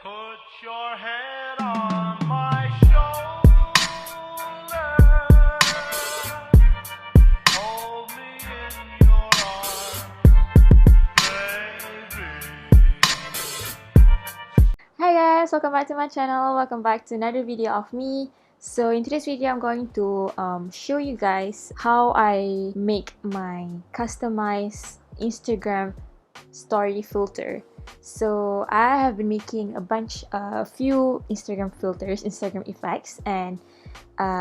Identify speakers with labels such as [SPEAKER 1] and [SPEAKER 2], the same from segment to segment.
[SPEAKER 1] Put your head on my shoulder. Hold me in your arms, baby.
[SPEAKER 2] Hi guys, welcome back to my channel. Welcome back to another video of me. So in today's video, I'm going to show you guys how I make my customized Instagram story filter. So I have been making a few Instagram filters, Instagram effects, and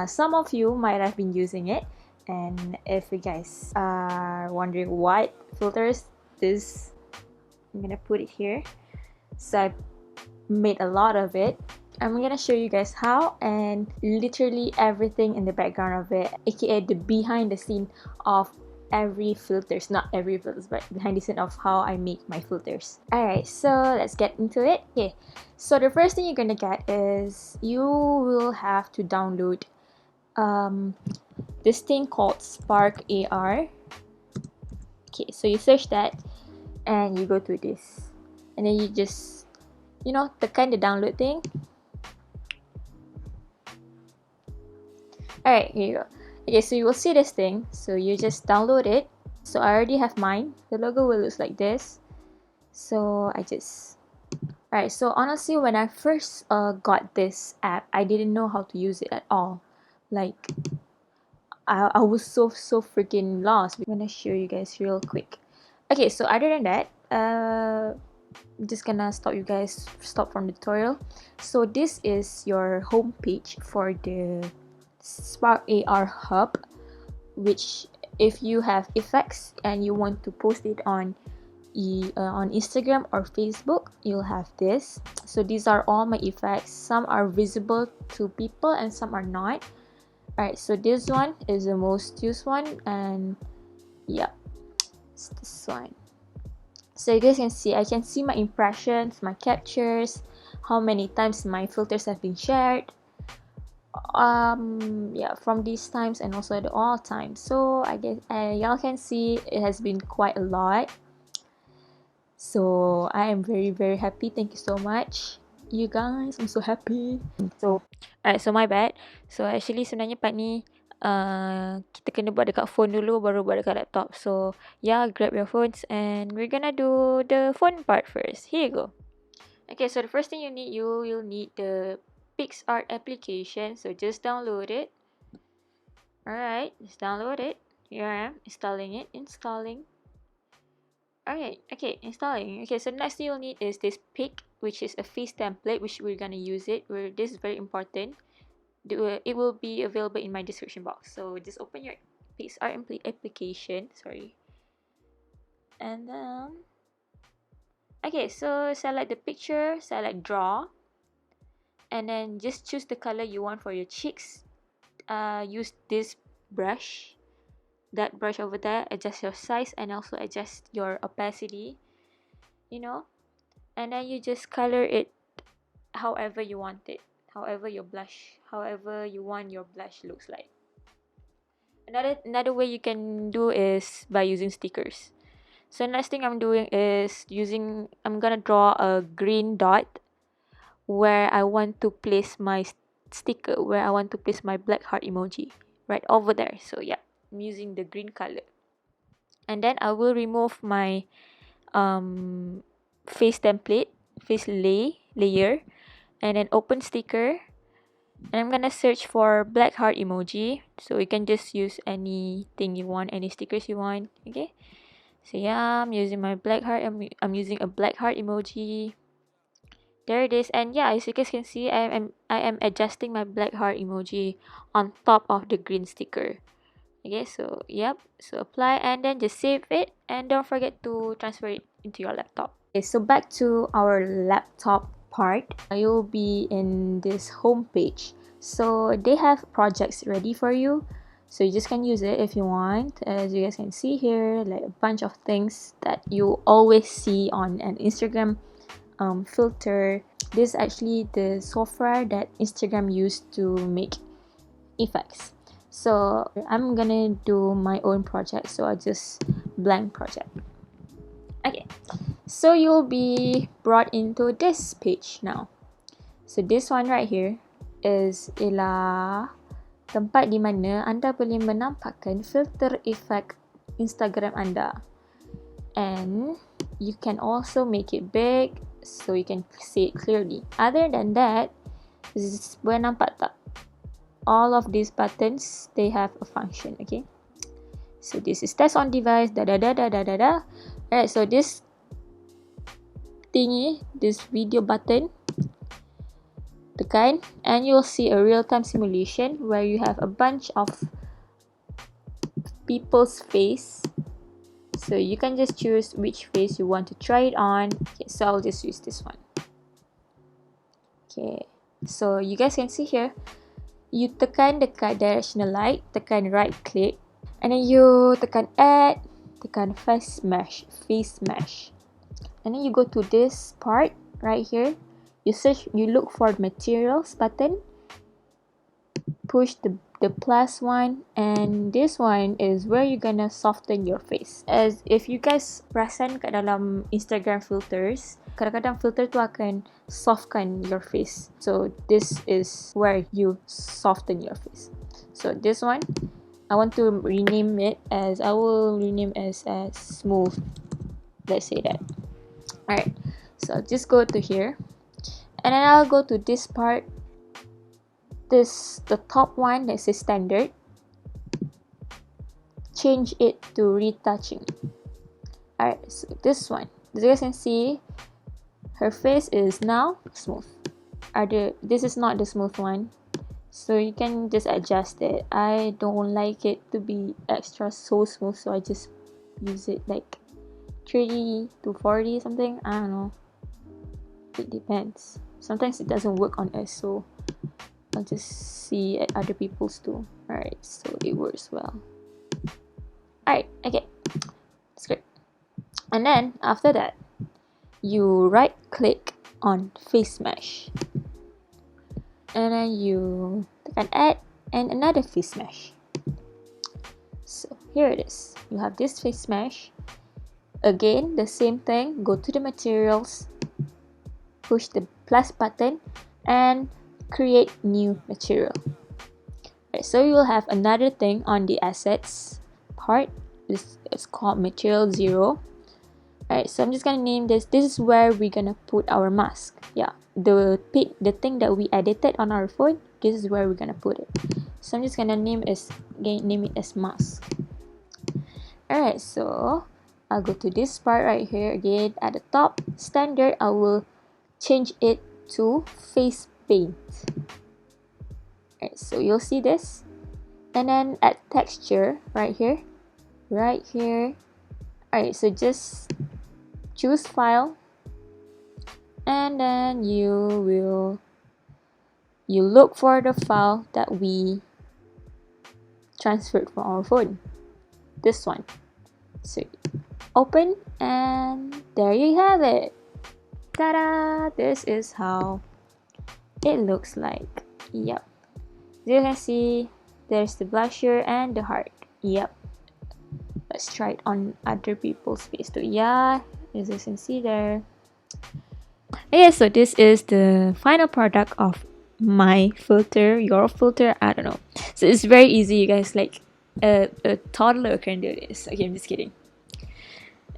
[SPEAKER 2] some of you might have been using it. And if you guys are wondering what filters this, I'm gonna put it here. So I made a lot of it. I'm gonna show you guys how, and literally everything in the background of it, aka the behind the scene of every filters, not every filters, but behind the scene of how I make my filters. Alright, so let's get into it. Okay, so the first thing you're gonna get is you will have to download this thing called Spark AR. Okay, so you search that and you go to this, and then you just, you know, tekan the download thing. Alright, here you go. Okay, so you will see this thing, so you just download it. So I already have mine. The logo will look like this. So I just... Alright, so honestly, when I first got this app, I didn't know how to use it at all. Like, I was so freaking lost. I'm gonna show you guys real quick. Okay, so other than that, I'm just gonna stop from the tutorial. So this is your home page for the Spark AR hub, which if you have effects and you want to post it on Instagram or Facebook, you'll have this. So these are all my effects. Some are visible to people and some are not. Alright, so this one is the most used one, and yeah, it's this one. So you guys can see, I can see my impressions, my captures, how many times my filters have been shared, yeah, from these times and also the all times. So I guess y'all can see it has been quite a lot. So I am very happy. Thank you so much, you guys. I'm so happy. So alright, so my bad. So actually sebenarnya part ni kita kena buat dekat phone dulu, baru buat dekat laptop. So yeah, grab your phones and we're gonna do the phone part first. Here you go. Okay, so the first thing you need, you'll need the PicsArt application. So just download it. Alright, just download it. Here I am installing it. Alright, okay, installing. Okay, so the next thing you'll need is this pic, which is a face template, which we're gonna use it. This is very important. It will be available in my description box. So just open your PicsArt application. Sorry. And then okay, so select the picture, select draw, and then just choose the color you want for your cheeks. Use this brush, that brush over there, adjust your size and also adjust your opacity, you know, and then you just color it however you want it, however you want your blush looks like. Another way you can do is by using stickers. So next thing I'm doing is I'm gonna draw a green dot where I want to place my sticker, where I want to place my black heart emoji, right over there. So yeah, I'm using the green color. And then I will remove my face template, layer, and then open sticker. And I'm gonna search for black heart emoji. So you can just use anything you want, any stickers you want. Okay. So yeah, I'm using my black heart. I'm using a black heart emoji. There it is. And yeah, as you guys can see, I am adjusting my black heart emoji on top of the green sticker. Okay, so yep, so apply and then just save it, and don't forget to transfer it into your laptop. Okay, so back to our laptop part. You'll be in this home page. So they have projects ready for you, so you just can use it if you want. As you guys can see here, like a bunch of things that you always see on an Instagram filter. This is actually the software that Instagram used to make effects. So I'm gonna do my own project, so I just blank project. Okay, So you'll be brought into this page now. So this one right here is ialah tempat di mana anda boleh menampakkan filter efek Instagram anda. And you can also make it big so you can see it clearly. Other than that, boleh nampak tak? All of these buttons, they have a function, okay? So this is test on device, Alright, so this thingy, this video button, tekan, and you'll see a real-time simulation where you have a bunch of people's face. So you can just choose which face you want to try it on. Okay, so I'll just use this one. Okay, so you guys can see here, you tekan dekat directional light, tekan right click, and then you tekan add, tekan face mesh, and then you go to this part right here. You look for materials button, push the plus one, and this one is where you're gonna soften your face. As if you guys perasan kat dalam Instagram filters, kadang-kadang filter tu akan softkan your face. So this is where you soften your face. So this one, I want to rename it as, I will rename as smooth. Let's say that. Alright, so just go to here, and then I'll go to this part. The top one that says standard, change it to retouching. Alright, so this one, as you guys can see, her face is now smooth. This is not the smooth one, so you can just adjust it. I don't like it to be extra so smooth, so I just use it like 30 to 40 something. I don't know, it depends. Sometimes it doesn't work on us, so I'll just see at other people's too. Alright, so it works well. Alright, okay, that's great. And then after that, you right click on face mesh, and then you can add and another face mesh. So here it is, you have this face mesh. Again, the same thing, go to the materials, push the plus button, and create new material. Right, so you will have another thing on the assets part. This is called material 0. Alright, so I'm just gonna name this. This is where we're gonna put our mask. Yeah, the thing that we edited on our phone. This is where we're gonna put it. So I'm just gonna name it as mask. Alright, so I'll go to this part right here again at the top. Standard, I will change it to face paint. Alright, so you'll see this, and then at texture right here. Alright, so just choose file, and then you look for the file that we transferred from our phone, this one. So open, and there you have it. Ta-da! This is how it looks like. Yep, as you can see, there's the blusher and the heart. Yep, let's try it on other people's face too. Yeah, as you can see there. Yeah, so this is the final product of my filter, your filter, I don't know. So it's very easy, you guys, like a toddler can do this. Okay, I'm just kidding.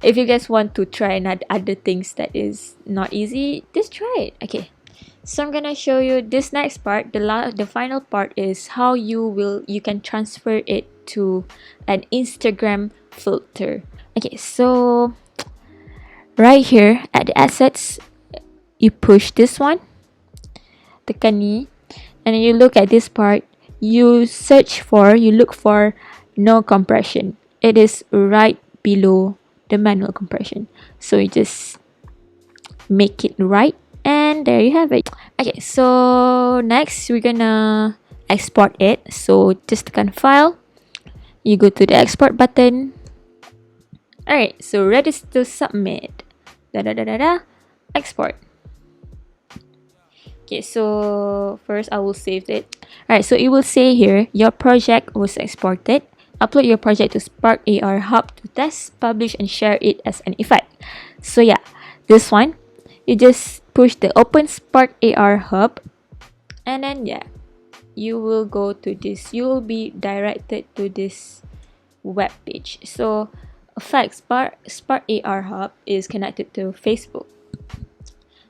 [SPEAKER 2] If you guys want to try other things that is not easy, just try it. Okay, so I'm gonna show you this next part. The final part is how you can transfer it to an Instagram filter. Okay, so right here at the assets, you push this one, tekan ni, and then you look at this part. You look for no compression. It is right below the manual compression, so you just make it right, and there you have it. Okay, so next we're gonna export it. So just tekan file, you go to the export button. Alright, so ready to submit. Export. Okay, so first I will save it. Alright, so it will say here your project was exported. Upload your project to Spark AR Hub to test, publish, and share it as an effect. So yeah, this one, you just push the Open Spark AR Hub, and then yeah, you will go to this. You will be directed to this web page. So, in fact, Spark AR Hub is connected to Facebook.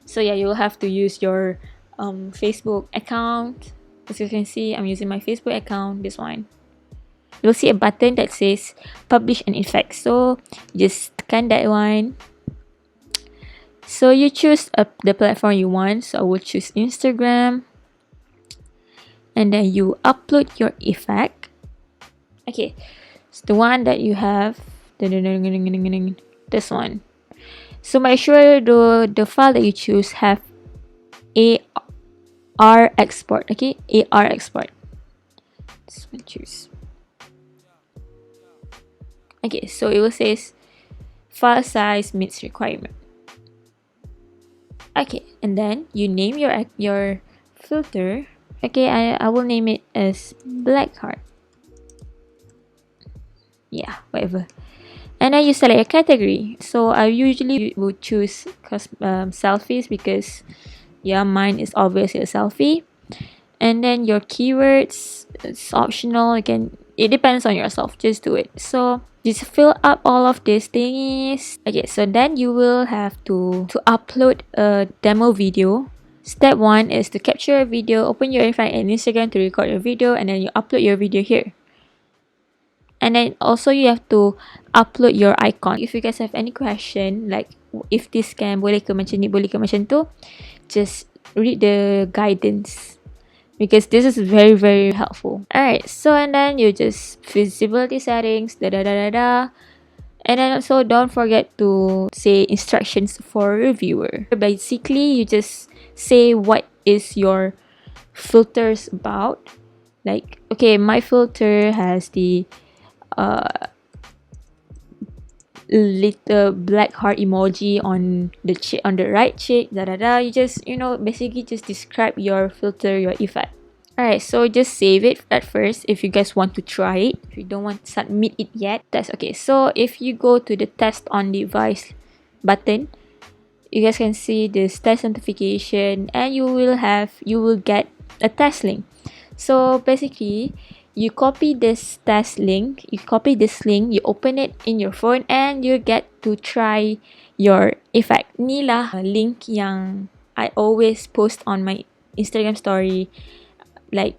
[SPEAKER 2] So yeah, you'll have to use your Facebook account. As you can see, I'm using my Facebook account. This one. You'll see a button that says Publish an Effect. So just tekan that one. So you choose the platform you want. So I will choose Instagram. And then you upload your effect. Okay, it's the one that you have. This one. So make sure the file that you choose have AR export. Okay, AR export. This one choose. Okay, so it will says file size meets requirement. Okay, and then you name your filter. Okay, I will name it as black heart. Yeah, whatever. And then you select a category. So I usually would choose selfies because yeah, mine is obviously a selfie. And then your keywords, it's optional. Again, it depends on yourself. Just do it. So just fill up all of these things. Okay, so then you will have to upload a demo video. Step 1 is to capture a video, open your iPhone and Instagram to record your video, and then you upload your video here. And then also you have to upload your icon. If you guys have any question, like if this can boleh ke macam ni, boleh ke macam tu, just read the guidance because this is very very helpful. Alright, so and then you just visibility settings, and then also don't forget to say instructions for reviewer. Basically, you just say what is your filters about. Like, okay, my filter has the little black heart emoji on the right cheek. You just basically just describe your filter, your effect. Alright, so just save it at first if you guys want to try it. If you don't want to submit it yet, that's okay. So if you go to the test on device button, you guys can see this test notification, and you will get a test link. So basically, you copy this link, you open it in your phone, and you get to try your effect. Ni lah link yang I always post on my Instagram story. Like,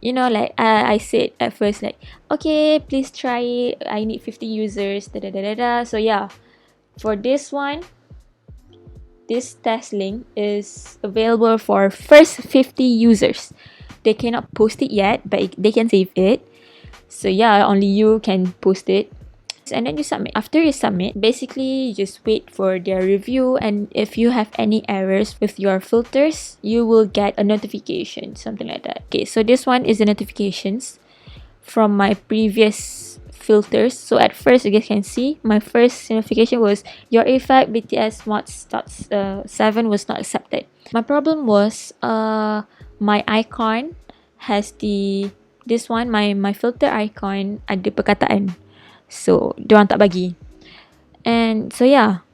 [SPEAKER 2] I said at first, like, okay, please try it. I need 50 users. So yeah, for this one, this test link is available for first 50 users. They cannot post it yet, but they can save it. So yeah, only you can post it. And then you submit. After you submit, basically you just wait for their review, and if you have any errors with your filters, you will get a notification, something like that. Okay, so this one is the notifications from my previous filters. So at first, you guys can see my first notification was your effect BTS Mods 7 was not accepted. My problem was my icon has this one, my filter icon ada perkataan. So, diorang tak bagi. And so yeah.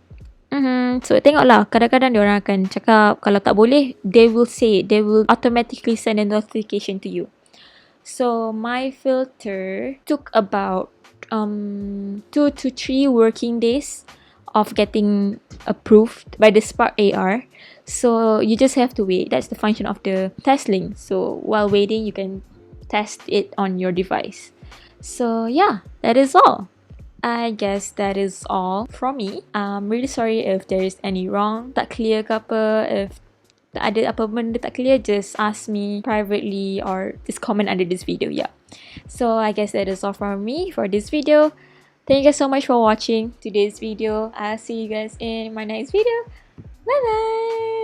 [SPEAKER 2] So tengoklah, kadang-kadang diorang akan cakap kalau tak boleh, they will say it. They will automatically send a notification to you. So my filter took about 2 to 3 working days of getting approved by the Spark AR. So you just have to wait. That's the function of the test link. So while waiting, you can test it on your device. So yeah, that is all. I guess that is all from me. I'm really sorry if there is any wrong, tak clear ke apa. If ada apa benda tak clear, just ask me privately or just comment under this video. Yeah. So I guess that is all from me for this video. Thank you guys so much for watching today's video. I'll see you guys in my next video. Bye bye.